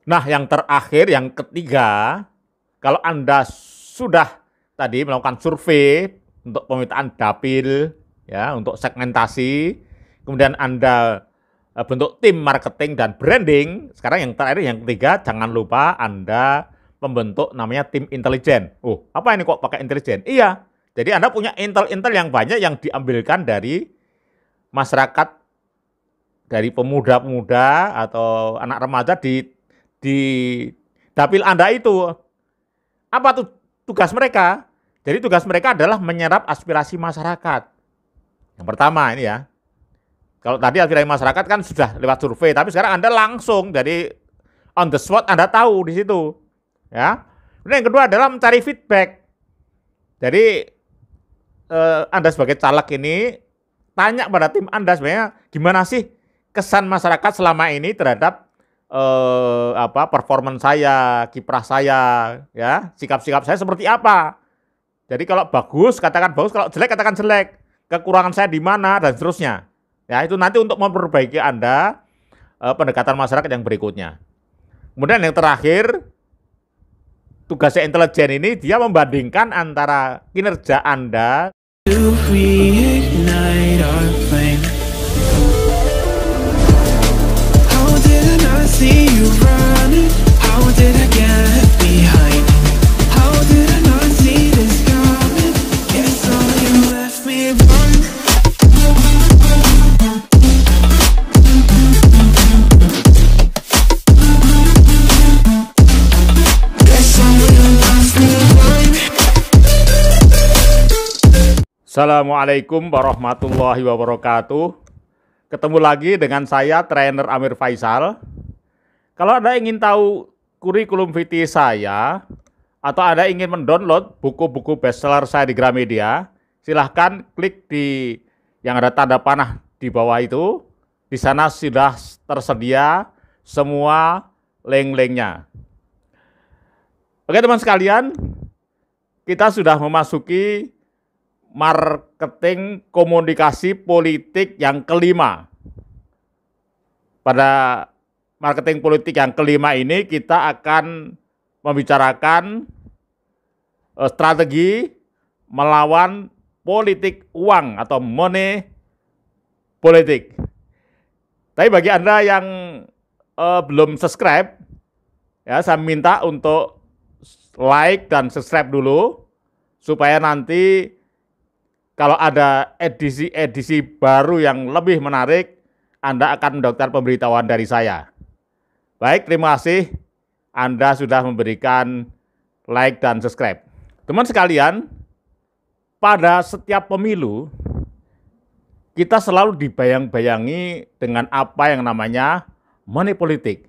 Nah, yang terakhir, yang ketiga, kalau Anda sudah tadi melakukan survei untuk pemetaan dapil, ya, untuk segmentasi, kemudian Anda bentuk tim marketing dan branding. Sekarang yang terakhir, yang ketiga, jangan lupa Anda membentuk namanya tim intelijen. Oh, apa ini kok pakai intelijen? Iya, jadi Anda punya intel-intel yang banyak yang diambilkan dari masyarakat, dari pemuda-pemuda atau anak remaja di dapil Anda itu. Apa tuh tugas mereka? Jadi tugas mereka adalah menyerap aspirasi masyarakat. Yang pertama ini ya. Kalau tadi aspirasi masyarakat kan sudah lewat survei, tapi sekarang Anda langsung, jadi on the spot Anda tahu di situ. Ya. Kemudian yang kedua adalah mencari feedback. Jadi Anda sebagai caleg ini tanya pada tim Anda sebenarnya gimana sih kesan masyarakat selama ini terhadap performance saya, kiprah saya, ya, sikap-sikap saya seperti apa. Jadi kalau bagus katakan bagus, kalau jelek katakan jelek, kekurangan saya di mana dan seterusnya. Ya, itu nanti untuk memperbaiki Anda pendekatan masyarakat yang berikutnya. Kemudian yang terakhir, tugasnya intelijen ini dia membandingkan antara kinerja Anda Assalamualaikum warahmatullahi wabarakatuh. Ketemu lagi dengan saya, trainer Amir Faisal. Kalau Anda ingin tahu kurikulum vitae saya, atau Anda ingin mendownload buku-buku bestseller saya di Gramedia, silahkan klik di yang ada tanda panah di bawah itu. Di sana sudah tersedia semua link-linknya. Oke teman sekalian, kita sudah memasuki marketing komunikasi politik yang kelima. Pada marketing politik yang kelima ini kita akan membicarakan strategi melawan politik uang atau money politik. Tapi bagi Anda yang belum subscribe, ya saya minta untuk like dan subscribe dulu supaya nanti kalau ada edisi-edisi baru yang lebih menarik, Anda akan mendapatkan pemberitahuan dari saya. Baik, terima kasih Anda sudah memberikan like dan subscribe. Teman sekalian, pada setiap pemilu, kita selalu dibayang-bayangi dengan apa yang namanya money politik.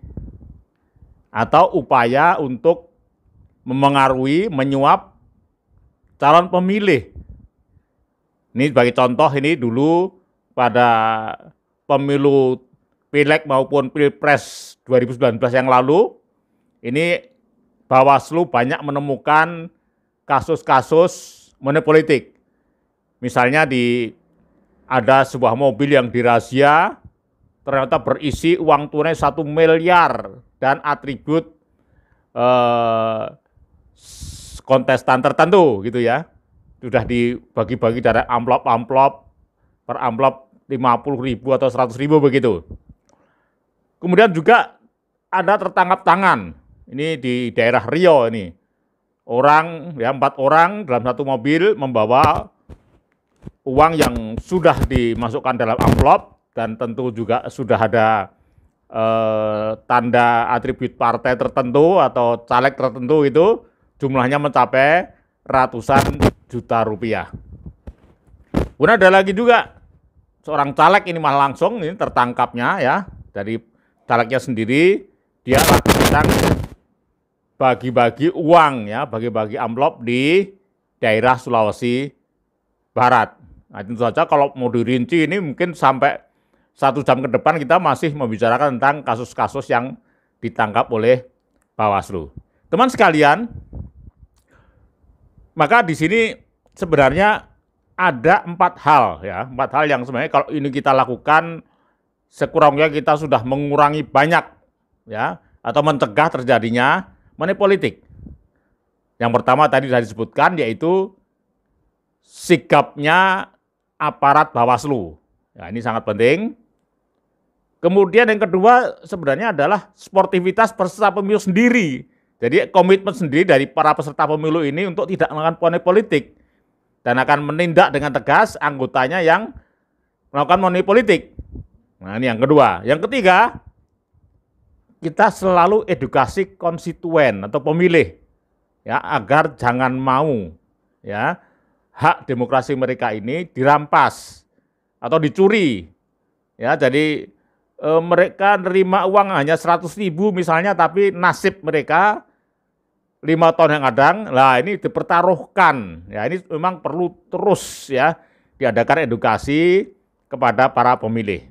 Atau upaya untuk memengaruhi, menyuap calon pemilih. Ini sebagai contoh, ini dulu pada pemilu Pileg maupun Pilpres 2019 yang lalu, ini Bawaslu banyak menemukan kasus-kasus money politik. Misalnya ada sebuah mobil yang dirazia, ternyata berisi uang tunai 1 miliar dan atribut kontestan tertentu gitu ya. Sudah dibagi-bagi dari amplop-amplop, per amplop 50.000 atau 100.000 begitu. Kemudian juga ada tertangkap tangan, ini di daerah Riau ini. Orang, ya 4 orang dalam satu mobil membawa uang yang sudah dimasukkan dalam amplop dan tentu juga sudah ada tanda atribut partai tertentu atau caleg tertentu itu, jumlahnya mencapai ratusan juta rupiah. Kemudian ada lagi juga seorang caleg ini malah langsung ini tertangkapnya ya dari calegnya sendiri, dia sedang bagi-bagi uang ya, bagi-bagi amplop di daerah Sulawesi Barat. Nah, tentu saja kalau mau dirinci ini mungkin sampai 1 jam ke depan kita masih membicarakan tentang kasus-kasus yang ditangkap oleh Bawaslu. Teman sekalian, maka di sini sebenarnya ada 4 hal ya, 4 hal yang sebenarnya kalau ini kita lakukan sekurangnya kita sudah mengurangi banyak ya atau mencegah terjadinya money politik. Yang pertama tadi sudah disebutkan, yaitu sikapnya aparat Bawaslu. Ya, ini sangat penting. Kemudian yang kedua sebenarnya adalah sportivitas peserta pemilu sendiri. Jadi komitmen sendiri dari para peserta pemilu ini untuk tidak melakukan money politik dan akan menindak dengan tegas anggotanya yang melakukan money politik. Nah, ini yang kedua. Yang ketiga, kita selalu edukasi konstituen atau pemilih, ya, agar jangan mau, ya, hak demokrasi mereka ini dirampas atau dicuri. Ya, jadi mereka nerima uang hanya 100.000 misalnya, tapi nasib mereka 5 tahun yang kadang, lah ini dipertaruhkan. Ya, ini memang perlu terus, ya, diadakan edukasi kepada para pemilih.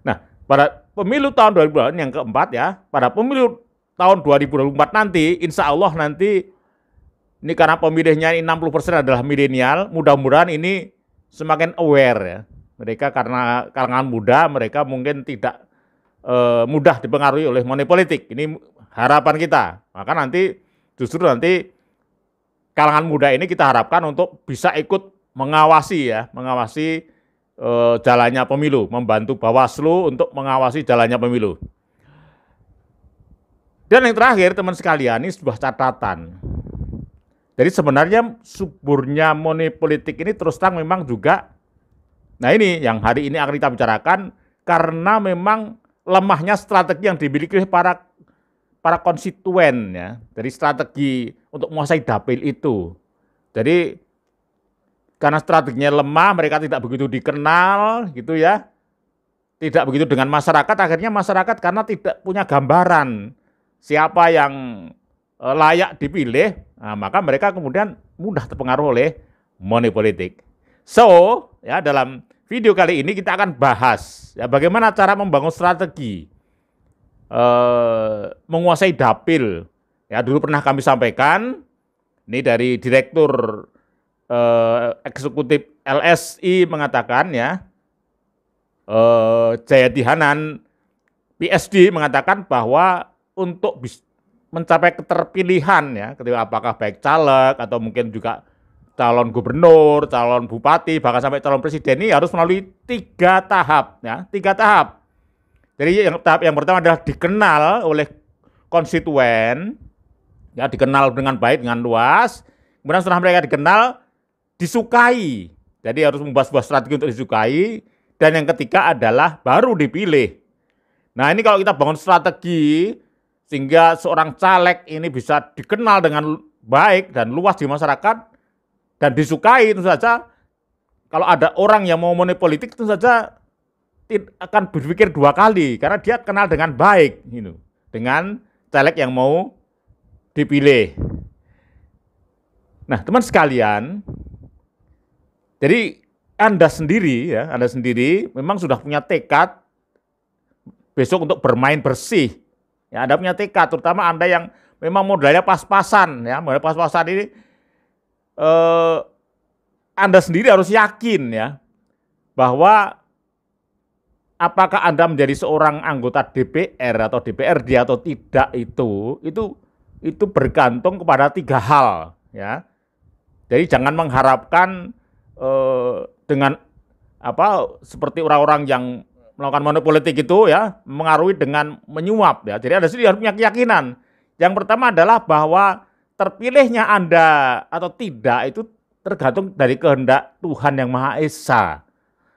Nah, pada pemilu tahun 2024 yang keempat, ya, pada pemilu tahun 2024 nanti, insya Allah nanti, ini karena pemilihnya ini 60% adalah milenial, mudah-mudahan ini semakin aware, ya. Mereka karena kalangan muda, mereka mungkin tidak mudah dipengaruhi oleh money politik. Ini harapan kita. Maka nanti justru nanti kalangan muda ini kita harapkan untuk bisa ikut mengawasi, ya, mengawasi jalannya pemilu, membantu Bawaslu untuk mengawasi jalannya pemilu. Dan yang terakhir, teman sekalian, ini sebuah catatan. Jadi sebenarnya suburnya money politik ini terus terang memang juga, nah ini yang hari ini akan kita bicarakan, karena memang lemahnya strategi yang dimiliki oleh para konstituen, ya. Dari strategi untuk menguasai dapil itu. Jadi karena strateginya lemah, mereka tidak begitu dikenal, gitu ya. Tidak begitu dengan masyarakat, akhirnya masyarakat karena tidak punya gambaran siapa yang layak dipilih, nah, maka mereka kemudian mudah terpengaruh oleh money politik. So, ya, dalam video kali ini kita akan bahas, ya, bagaimana cara membangun strategi menguasai dapil. Ya, dulu pernah kami sampaikan, ini dari Direktur Eksekutif LSI mengatakan, ya, Jayadi Hanan PSD mengatakan bahwa untuk mencapai keterpilihan, ya, ketika apakah baik caleg atau mungkin juga calon gubernur, calon bupati, bahkan sampai calon presiden, ini harus melalui 3 tahap, ya, 3 tahap. Jadi tahap yang pertama adalah dikenal oleh konstituen, ya, dikenal dengan baik, dengan luas. Kemudian setelah mereka dikenal, disukai. Jadi harus membuat sebuah strategi untuk disukai. Dan yang ketiga adalah baru dipilih. Nah, ini kalau kita bangun strategi sehingga seorang caleg ini bisa dikenal dengan baik dan luas di masyarakat dan disukai, tentu saja kalau ada orang yang mau money politik, tentu saja akan berpikir 2 kali karena dia kenal dengan baik, gitu, dengan caleg yang mau dipilih. Nah, teman sekalian, jadi Anda sendiri, ya, Anda sendiri memang sudah punya tekad besok untuk bermain bersih. Ya, Anda punya tekad, terutama Anda yang memang modalnya pas-pasan, ya, modal pas-pasan ini, Anda sendiri harus yakin, ya, bahwa apakah Anda menjadi seorang anggota DPR atau DPRD atau tidak itu bergantung kepada 3 hal, ya. Jadi jangan mengharapkan dengan seperti orang-orang yang melakukan money politik itu, ya, mengaruhi dengan menyuap, ya. Jadi Anda sendiri harus punya keyakinan. Yang pertama adalah bahwa terpilihnya Anda atau tidak itu tergantung dari kehendak Tuhan yang Maha Esa.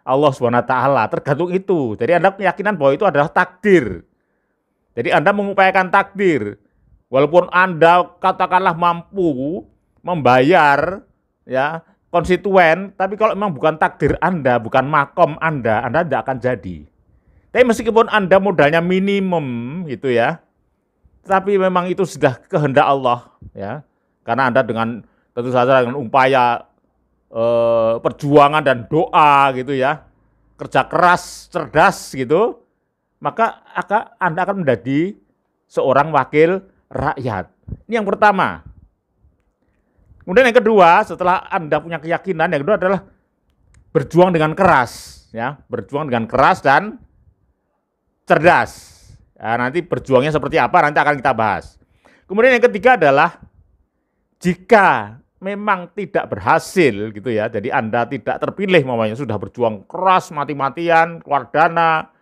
Allah SWT, tergantung itu. Jadi Anda keyakinan bahwa itu adalah takdir. Jadi Anda mengupayakan takdir. Walaupun Anda katakanlah mampu membayar, ya, konstituen, tapi kalau memang bukan takdir Anda, bukan makom Anda tidak akan jadi. Tapi meskipun Anda modalnya minimum, gitu, ya, tapi memang itu sudah kehendak Allah, ya, karena Anda dengan tentu saja dengan upaya perjuangan dan doa, gitu, ya, kerja keras, cerdas, gitu, maka Anda akan menjadi seorang wakil rakyat. Ini yang pertama. Kemudian yang kedua, setelah Anda punya keyakinan, yang kedua adalah berjuang dengan keras, ya, berjuang dengan keras dan cerdas. Ya, nanti berjuangnya seperti apa nanti akan kita bahas. Kemudian yang ketiga adalah jika memang tidak berhasil gitu ya, jadi Anda tidak terpilih, mamanya sudah berjuang keras mati-matian, keluar dana,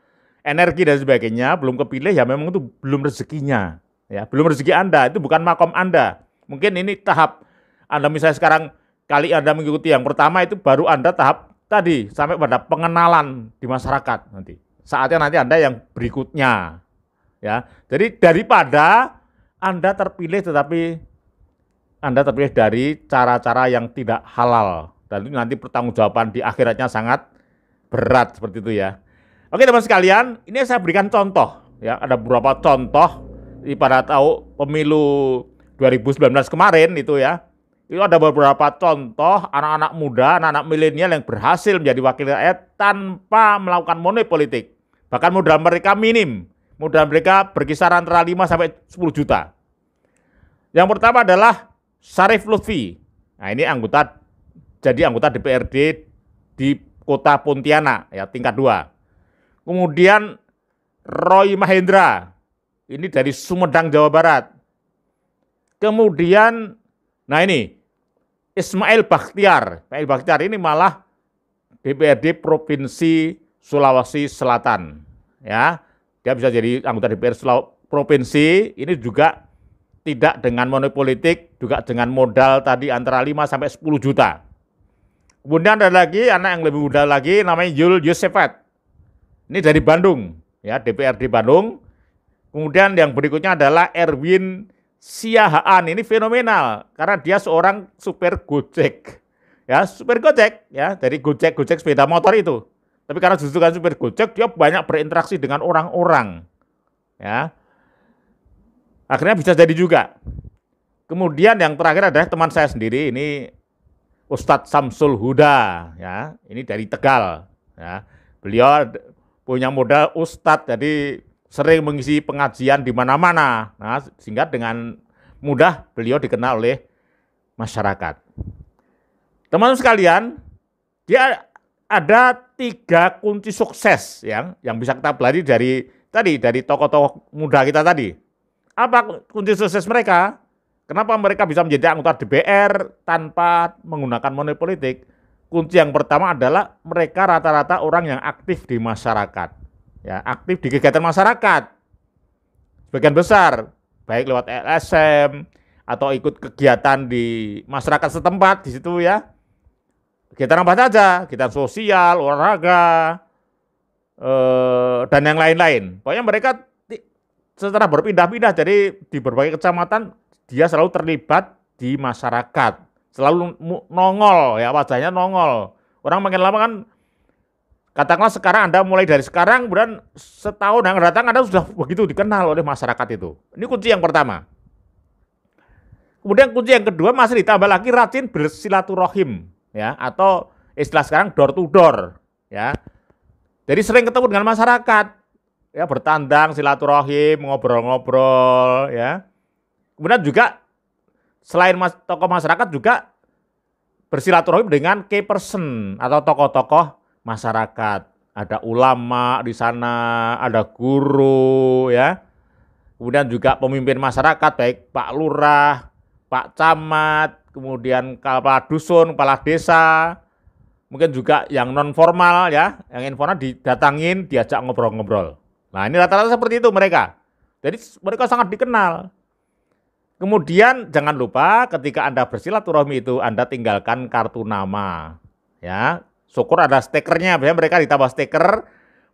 energi dan sebagainya, belum kepilih ya memang itu belum rezekinya. Ya, belum rezeki Anda, itu bukan makom Anda. Mungkin ini tahap Anda misalnya sekarang kali Anda mengikuti yang pertama itu baru Anda tahap tadi sampai pada pengenalan di masyarakat nanti. Saatnya nanti Anda yang berikutnya. Ya. Jadi daripada Anda terpilih tetapi Anda terpilih dari cara-cara yang tidak halal dan itu nanti pertanggungjawaban di akhiratnya sangat berat seperti itu ya. Oke teman sekalian, ini saya berikan contoh ya, ada beberapa contoh pada tahu pemilu 2019 kemarin itu ya. Itu ada beberapa contoh anak-anak muda, anak-anak milenial yang berhasil menjadi wakil rakyat tanpa melakukan money politik. Bahkan modal mereka minim, modal mereka berkisar antara 5 sampai 10 juta. Yang pertama adalah Syarif Lutfi. Nah, ini jadi anggota DPRD di Kota Pontianak ya, tingkat 2. Kemudian Roy Mahendra. Ini dari Sumedang, Jawa Barat. Kemudian nah ini Ismail Bakhtiar. Ismail Bakhtiar ini malah DPRD Provinsi Sulawesi Selatan. Ya, dia bisa jadi anggota DPR Provinsi, ini juga tidak dengan money politik, juga dengan modal tadi antara 5 sampai 10 juta. Kemudian ada lagi anak yang lebih muda lagi namanya Yul Yosefat. Ini dari Bandung, ya, DPRD Bandung. Kemudian yang berikutnya adalah Erwin Siahaan. Ini fenomenal karena dia seorang supir Gojek. Ya, supir Gojek ya, dari Gojek sepeda motor itu. Tapi karena justru kan supir Gojek, dia banyak berinteraksi dengan orang-orang. Ya. Akhirnya bisa jadi juga. Kemudian yang terakhir adalah teman saya sendiri, ini Ustadz Samsul Huda, ya, ini dari Tegal. Ya. Beliau punya modal Ustadz, jadi sering mengisi pengajian di mana-mana. Nah, sehingga dengan mudah beliau dikenal oleh masyarakat. Teman-teman sekalian, dia ada 3 kunci sukses yang bisa kita pelajari dari tokoh-tokoh muda kita tadi. Apa kunci sukses mereka? Kenapa mereka bisa menjadi anggota DPR tanpa menggunakan money politik? Kunci yang pertama adalah mereka rata-rata orang yang aktif di masyarakat. Ya, aktif di kegiatan masyarakat. Sebagian besar, baik lewat LSM atau ikut kegiatan di masyarakat setempat di situ ya. Kegiatan apa saja, kegiatan sosial, olahraga, dan yang lain-lain. Pokoknya mereka secara berpindah-pindah, jadi di berbagai kecamatan dia selalu terlibat di masyarakat, selalu nongol ya, wajahnya nongol. Orang makin lama kan, katakanlah sekarang Anda mulai dari sekarang, kemudian setahun yang datang Anda sudah begitu dikenal oleh masyarakat itu. Ini kunci yang pertama. Kemudian kunci yang kedua masih ditambah lagi rajin bersilaturahim ya, atau istilah sekarang door to door ya. Jadi sering ketemu dengan masyarakat. Ya, bertandang, silaturahim, ngobrol-ngobrol ya. Kemudian juga selain tokoh masyarakat juga bersilaturahim dengan key person atau tokoh-tokoh masyarakat. Ada ulama di sana, ada guru ya. Kemudian juga pemimpin masyarakat baik Pak Lurah, Pak Camat, kemudian kepala dusun, kepala desa. Mungkin juga yang non formal ya, yang informal didatangin, diajak ngobrol-ngobrol. Nah, ini rata-rata seperti itu mereka. Jadi mereka sangat dikenal. Kemudian jangan lupa ketika Anda bersilaturahmi itu Anda tinggalkan kartu nama. Ya, syukur ada stikernya, biasanya mereka ditambah stiker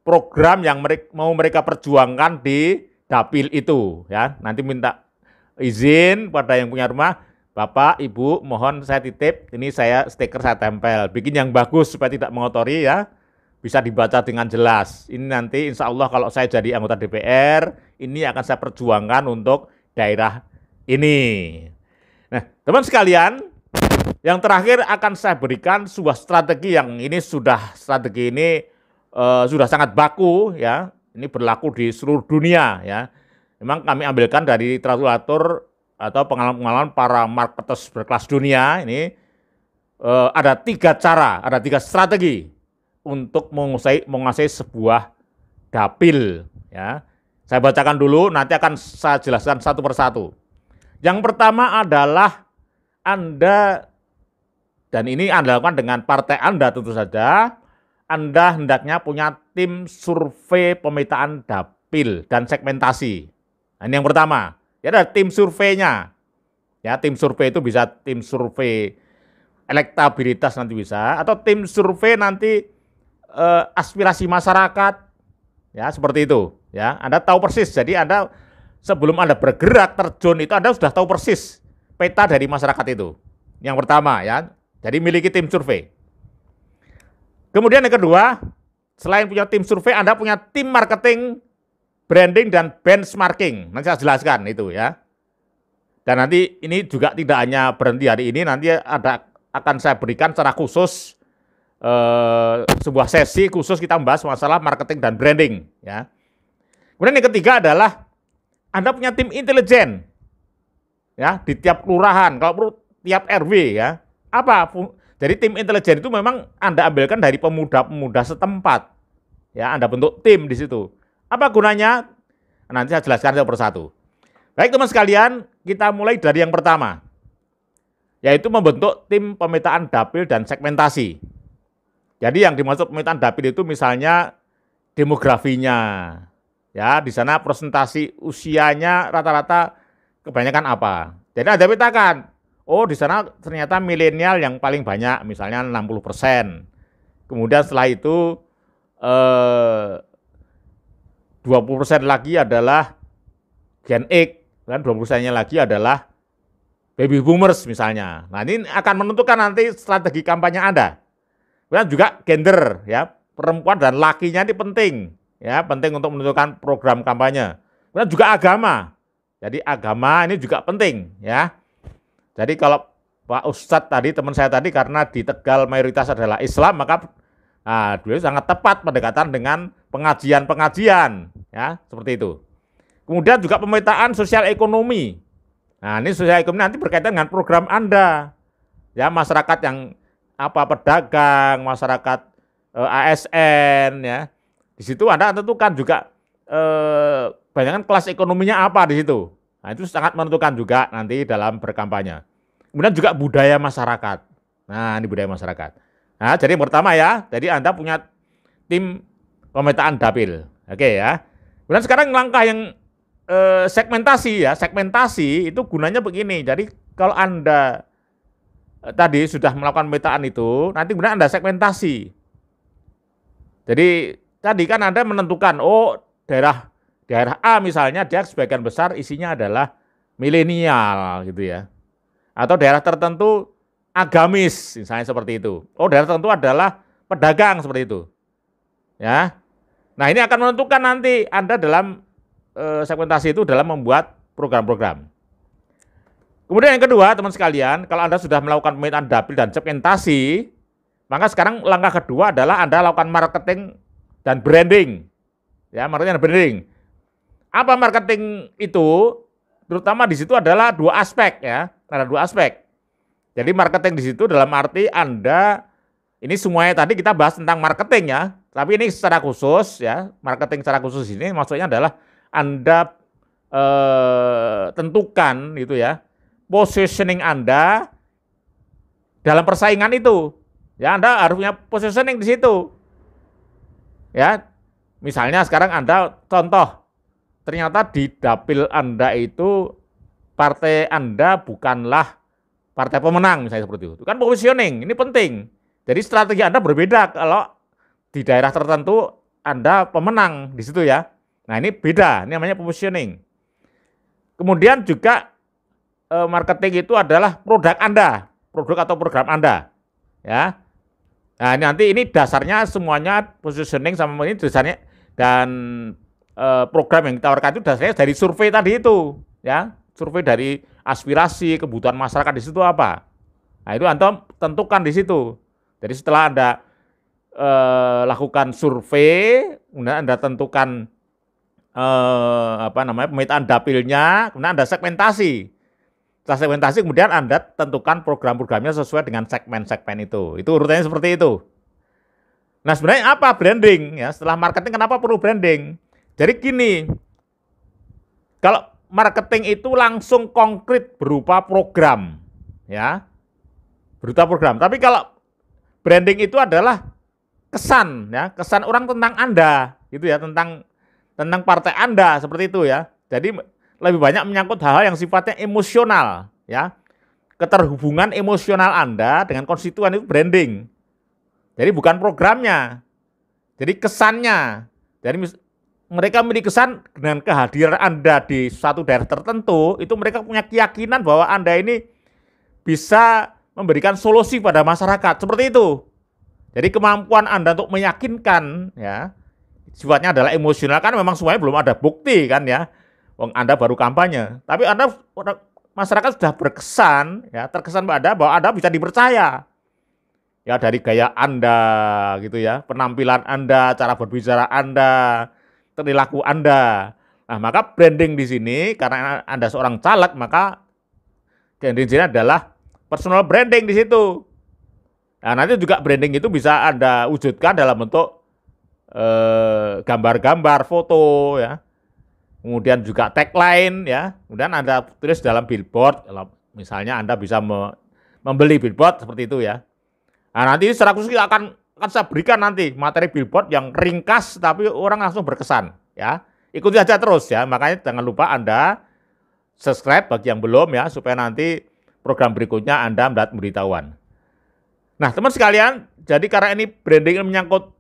program yang mau mereka perjuangkan di dapil itu ya. Nanti minta izin pada yang punya rumah, Bapak, Ibu, mohon saya titip, ini saya stiker saya tempel. Bikin yang bagus supaya tidak mengotori ya. Bisa dibaca dengan jelas. Ini nanti insya Allah kalau saya jadi anggota DPR, ini akan saya perjuangkan untuk daerah ini. Nah, teman sekalian, yang terakhir akan saya berikan sebuah strategi yang ini sudah sangat baku ya. Ini berlaku di seluruh dunia ya. Memang kami ambilkan dari literatur atau pengalaman-pengalaman para marketers berkelas dunia. Ini ada 3 cara, ada 3 strategi untuk menguasai sebuah dapil ya. Saya bacakan dulu, nanti akan saya jelaskan satu persatu. Yang pertama adalah Anda, dan ini Anda lakukan dengan partai Anda tentu saja, Anda hendaknya punya tim survei pemetaan dapil dan segmentasi. Nah, ini yang pertama, ya ada tim surveinya. Ya, tim survei itu bisa tim survei elektabilitas nanti bisa, atau tim survei nanti aspirasi masyarakat, ya seperti itu. Ya, Anda tahu persis. Jadi Anda sebelum Anda bergerak terjun itu Anda sudah tahu persis peta dari masyarakat itu. Yang pertama ya, jadi miliki tim survei. Kemudian yang kedua, selain punya tim survei, Anda punya tim marketing, branding dan benchmarking. Nanti saya jelaskan itu ya. Dan nanti ini juga tidak hanya berhenti hari ini, nanti akan saya berikan secara khusus sebuah sesi khusus kita membahas masalah marketing dan branding ya. Kemudian yang ketiga adalah Anda punya tim intelijen ya di tiap kelurahan, kalau perlu tiap RW ya. Apa? Jadi tim intelijen itu memang Anda ambilkan dari pemuda-pemuda setempat. Ya, Anda bentuk tim di situ. Apa gunanya? Nanti saya jelaskan satu persatu. Baik teman sekalian, kita mulai dari yang pertama, yaitu membentuk tim pemetaan dapil dan segmentasi. Jadi yang dimaksud pemetaan dapil itu misalnya demografinya, ya di sana presentasi usianya rata-rata kebanyakan apa. Jadi Anda petakan, oh di sana ternyata milenial yang paling banyak, misalnya 60%. Kemudian setelah itu 20% lagi adalah Gen X, dan 20%-nya lagi adalah baby boomers misalnya. Nah ini akan menentukan nanti strategi kampanye Anda. Kemudian juga gender, ya perempuan dan lakinya ini penting, ya penting untuk menentukan program kampanye. Kemudian juga agama. Jadi agama ini juga penting, ya. Jadi kalau Pak Ustadz tadi, teman saya tadi, karena di Tegal mayoritas adalah Islam, maka beliau sangat tepat pendekatan dengan pengajian-pengajian, ya seperti itu. Kemudian juga pemetaan sosial ekonomi. Nah ini sosial ekonomi nanti berkaitan dengan program Anda, ya masyarakat yang pedagang, masyarakat ASN, ya di situ Anda tentukan juga banyakkan kelas ekonominya apa di situ. Nah itu sangat menentukan juga nanti dalam berkampanye. Kemudian juga budaya masyarakat. Nah ini budaya masyarakat. Nah jadi yang pertama ya, jadi Anda punya tim pemetaan dapil, oke ya. Kemudian sekarang langkah yang segmentasi ya, segmentasi itu gunanya begini. Jadi kalau Anda tadi sudah melakukan pemetaan itu, nanti kemudian Anda segmentasi. Jadi tadi kan Anda menentukan, oh daerah A misalnya dia sebagian besar isinya adalah milenial gitu ya. Atau daerah tertentu agamis misalnya seperti itu. Oh daerah tertentu adalah pedagang seperti itu. Ya. Nah ini akan menentukan nanti Anda dalam segmentasi itu dalam membuat program-program. Kemudian yang kedua, teman sekalian, kalau Anda sudah melakukan pemetaan dapil dan segmentasi, maka sekarang langkah kedua adalah Anda lakukan marketing dan branding. Ya, marketing dan branding. Apa marketing itu? Terutama di situ adalah dua aspek ya, ada dua aspek. Jadi marketing di situ dalam arti Anda, ini semuanya tadi kita bahas tentang marketing ya, tapi ini secara khusus ya, marketing secara khusus ini maksudnya adalah Anda tentukan itu ya, positioning Anda dalam persaingan itu. Ya, Anda harus punya positioning di situ. Ya. Misalnya sekarang Anda contoh, ternyata di dapil Anda itu partai Anda bukanlah partai pemenang misalnya seperti itu. Kan positioning, ini penting. Jadi strategi Anda berbeda kalau di daerah tertentu Anda pemenang di situ ya. Nah ini beda, ini namanya positioning. Kemudian juga marketing itu adalah produk Anda, produk atau program Anda. Ya. Nah nanti ini dasarnya semuanya positioning sama ini dasarnya, dan program yang ditawarkan itu dasarnya dari survei tadi itu. Ya, survei dari aspirasi, kebutuhan masyarakat di situ apa. Nah itu Anda tentukan di situ. Jadi setelah Anda lakukan survei, kemudian Anda tentukan pemetaan dapilnya, kemudian Anda segmentasi. Setelah segmentasi kemudian Anda tentukan program-programnya sesuai dengan segmen-segmen itu. Itu urutannya seperti itu. Nah sebenarnya apa branding? Ya, setelah marketing kenapa perlu branding? Jadi gini, Kalau marketing itu langsung konkret berupa program, ya, berupa program. Tapi kalau branding itu adalah kesan, ya, kesan orang tentang Anda, gitu ya, tentang partai Anda, seperti itu ya. Jadi lebih banyak menyangkut hal-hal yang sifatnya emosional, ya. Keterhubungan emosional Anda dengan konstituen itu branding. Jadi bukan programnya, jadi kesannya. Jadi mereka memiliki kesan dengan kehadiran Anda di suatu daerah tertentu, itu mereka punya keyakinan bahwa Anda ini bisa memberikan solusi pada masyarakat, seperti itu. Jadi kemampuan Anda untuk meyakinkan, ya, sifatnya adalah emosional, kan memang semuanya belum ada bukti kan ya. Anda baru kampanye, tapi Anda masyarakat sudah berkesan, ya, terkesan pada bahwa Anda bisa dipercaya. Ya, dari gaya Anda gitu ya, penampilan Anda, cara berbicara Anda, perilaku Anda. Nah, maka branding di sini karena Anda seorang caleg, maka branding di sini adalah personal branding di situ. Nah, nanti juga branding itu bisa Anda wujudkan dalam bentuk gambar-gambar, foto ya. Kemudian juga tagline ya. Kemudian Anda tulis dalam billboard, misalnya Anda bisa membeli billboard seperti itu ya. Nah, nanti secara khusus akan saya berikan nanti materi billboard yang ringkas tapi orang langsung berkesan ya. Ikuti aja terus ya. Makanya jangan lupa Anda subscribe bagi yang belum ya, supaya nanti program berikutnya Anda mendapat pemberitahuan. Nah, teman sekalian, jadi karena ini branding menyangkut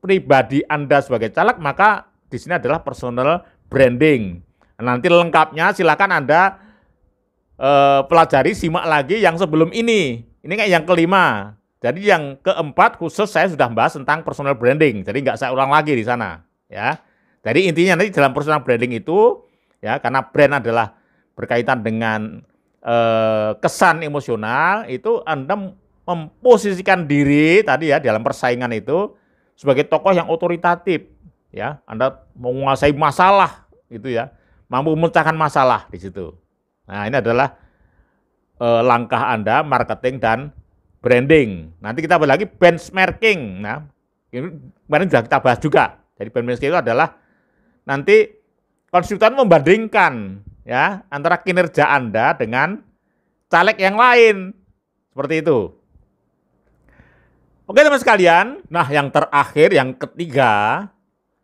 pribadi Anda sebagai caleg, maka di sini adalah personal branding. Nanti lengkapnya silakan Anda pelajari, simak lagi yang sebelum ini. Ini kayak yang kelima. Jadi yang keempat khusus saya sudah bahas tentang personal branding. Jadi nggak saya ulang lagi di sana, ya. Jadi intinya nanti dalam personal branding itu, ya, karena brand adalah berkaitan dengan kesan emosional, itu Anda memposisikan diri tadi ya dalam persaingan itu sebagai tokoh yang otoritatif, ya. Anda menguasai masalah, gitu ya, mampu memecahkan masalah di situ. Nah, ini adalah langkah Anda marketing dan branding. Nanti kita bahas lagi benchmarking. Nah, ini kemarin sudah kita bahas juga. Jadi benchmarking itu adalah nanti konsultan membandingkan ya antara kinerja Anda dengan caleg yang lain. Seperti itu. Oke teman sekalian, nah yang terakhir, yang ketiga,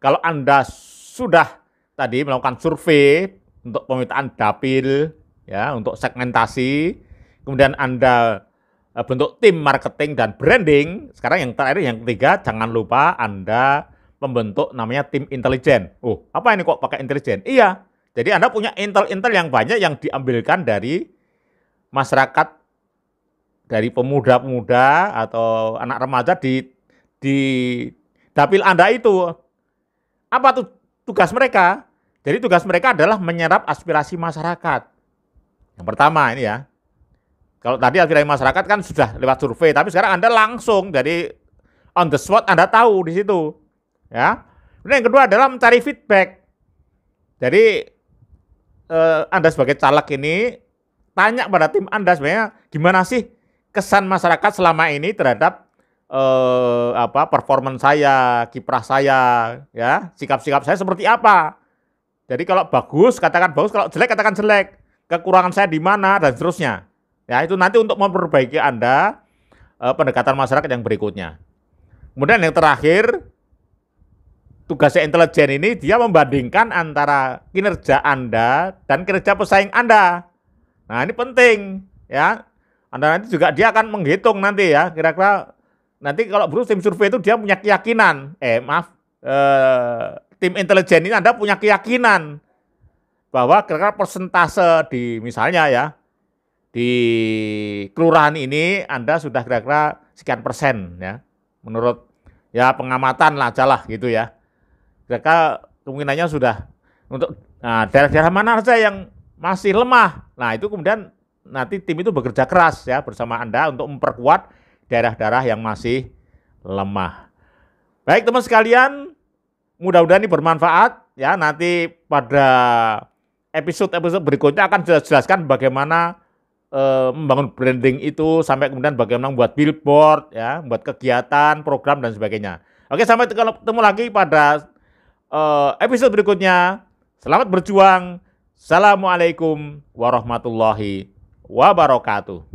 kalau Anda sudah tadi melakukan survei untuk pemetaan dapil, ya, untuk segmentasi, kemudian Anda bentuk tim marketing dan branding. Sekarang yang terakhir, yang ketiga, jangan lupa Anda membentuk namanya tim intelijen. Oh, apa ini kok pakai intelijen? Iya, jadi Anda punya intel-intel yang banyak yang diambilkan dari masyarakat, dari pemuda-pemuda atau anak remaja di dapil Anda itu. Apa tuh tugas mereka? Jadi tugas mereka adalah menyerap aspirasi masyarakat. Yang pertama ini ya. Kalau tadi aspirasi masyarakat kan sudah lewat survei, tapi sekarang Anda langsung dari on the spot Anda tahu di situ, ya. Kemudian yang kedua adalah mencari feedback. Jadi Anda sebagai caleg ini tanya pada tim Anda sebenarnya gimana sih kesan masyarakat selama ini terhadap performance saya, kiprah saya, ya, sikap-sikap saya seperti apa. Jadi kalau bagus katakan bagus, kalau jelek katakan jelek, kekurangan saya di mana dan seterusnya. Ya, itu nanti untuk memperbaiki Anda pendekatan masyarakat yang berikutnya. Kemudian yang terakhir, tugasnya intelijen ini dia membandingkan antara kinerja Anda dan kinerja pesaing Anda. Nah, ini penting ya. Anda nanti juga dia akan menghitung nanti ya, kira-kira nanti kalau berusaha tim survei itu dia punya keyakinan, tim intelijen ini Anda punya keyakinan bahwa kira-kira persentase di misalnya ya, di kelurahan ini Anda sudah kira-kira sekian persen ya, menurut ya pengamatan lah aja lah gitu ya. Kira-kira kemungkinannya sudah untuk daerah-daerah mana saja yang masih lemah. Nah itu kemudian nanti tim itu bekerja keras ya bersama Anda untuk memperkuat daerah-daerah yang masih lemah. Baik teman sekalian, mudah-mudahan ini bermanfaat ya. Nanti pada episode-episode berikutnya akan jelaskan bagaimana membangun branding itu, sampai kemudian bagaimana membuat billboard, ya, membuat kegiatan, program dan sebagainya. Oke, sampai ketemu lagi pada episode berikutnya. Selamat berjuang, Assalamualaikum warahmatullahi wabarakatuh.